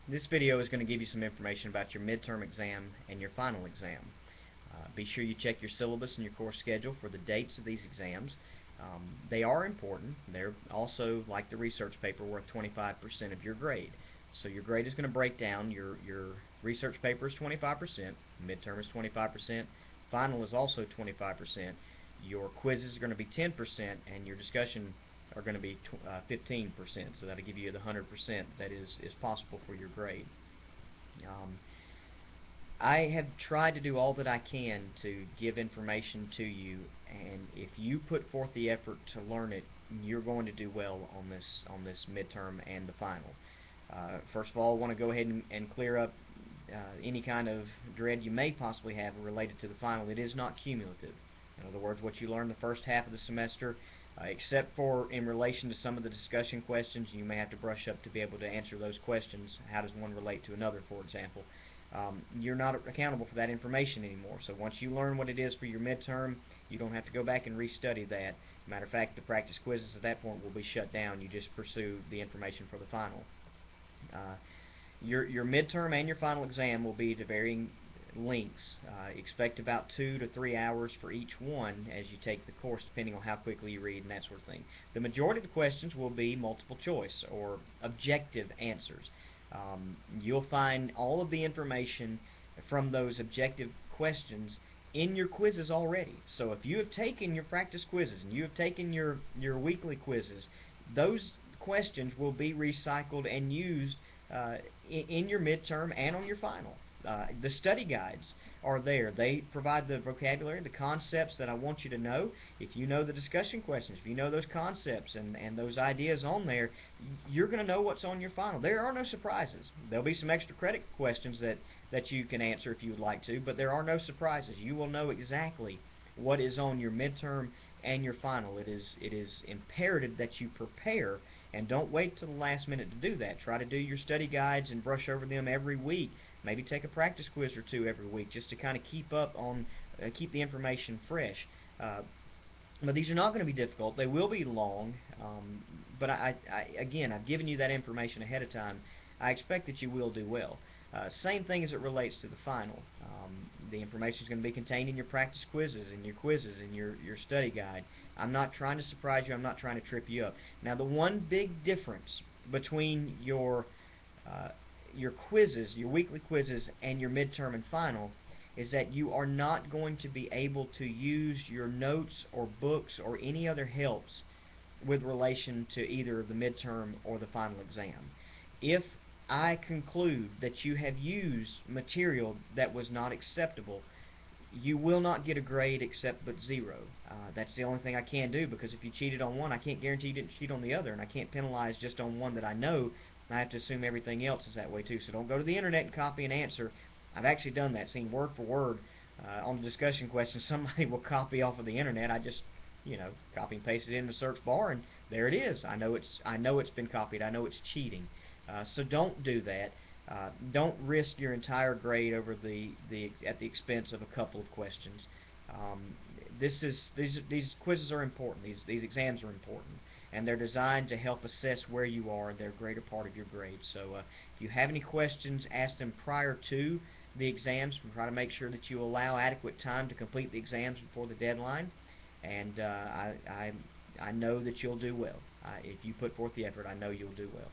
This video is going to give you some information about your midterm exam and your final exam. Be sure you check your syllabus and your course schedule for the dates of these exams. They are important. They're also, like the research paper, worth 25% of your grade. So your grade is going to break down. Your research paper is 25%, midterm is 25%, final is also 25%. Your quizzes are going to be 10%, and your discussion are going to be 15%. So that'll give you the 100% that is possible for your grade. I have tried to do all that I can to give information to you, and if you put forth the effort to learn it, you're going to do well on this midterm and the final. First of all, I want to go ahead and clear up any kind of dread you may possibly have related to the final. It is not cumulative. In other words, what you learn the first half of the semester, except for in relation to some of the discussion questions, you may have to brush up to be able to answer those questions. How does one relate to another, for example? You're not accountable for that information anymore. So once you learn what it is for your midterm, you don't have to go back and restudy that. Matter of fact, the practice quizzes at that point will be shut down. You just pursue the information for the final. Your midterm and your final exam will be to varying lengths. Expect about 2 to 3 hours for each one as you take the course, depending on how quickly you read and that sort of thing. The majority of the questions will be multiple choice or objective answers. You'll find all of the information from those objective questions in your quizzes already. So if you have taken your practice quizzes and you have taken your weekly quizzes, those questions will be recycled and used in your midterm and on your final. The study guides are there. They provide the vocabulary, the concepts that I want you to know. If you know the discussion questions, if you know those concepts and those ideas on there, you're going to know what's on your final. There are no surprises. There'll be some extra credit questions that you can answer if you would like to, but there are no surprises. You will know exactly what is on your midterm and your final. It is imperative that you prepare, and don't wait till the last minute to do that. Try to do your study guides and brush over them every week. Maybe take a practice quiz or two every week just to kind of keep the information fresh. But these are not going to be difficult. They will be long, but again, I've given you that information ahead of time. I expect that you will do well. Same thing as it relates to the final. The information is going to be contained in your practice quizzes and your study guide. I'm not trying to surprise you. I'm not trying to trip you up. Now, the one big difference between your quizzes, your weekly quizzes, and your midterm and final is that you are not going to be able to use your notes or books or any other helps with relation to either the midterm or the final exam. If I conclude that you have used material that was not acceptable, you will not get a grade except but 0. That's the only thing I can do, because if you cheated on one, I can't guarantee you didn't cheat on the other, and I can't penalize just on one that I know. I have to assume everything else is that way too. So don't go to the internet and copy an answer. I've actually done that, seen word for word on the discussion question. Somebody will copy off of the internet. I just, copy and paste it in the search bar, and there it is. I know it's been copied. I know it's cheating. So don't do that. Don't risk your entire grade over at the expense of a couple of questions. These quizzes are important. These exams are important, and they're designed to help assess where you are, and they're a greater part of your grade. So if you have any questions, ask them prior to the exams. Try to make sure that you allow adequate time to complete the exams before the deadline, and I know that you'll do well. If you put forth the effort, I know you'll do well.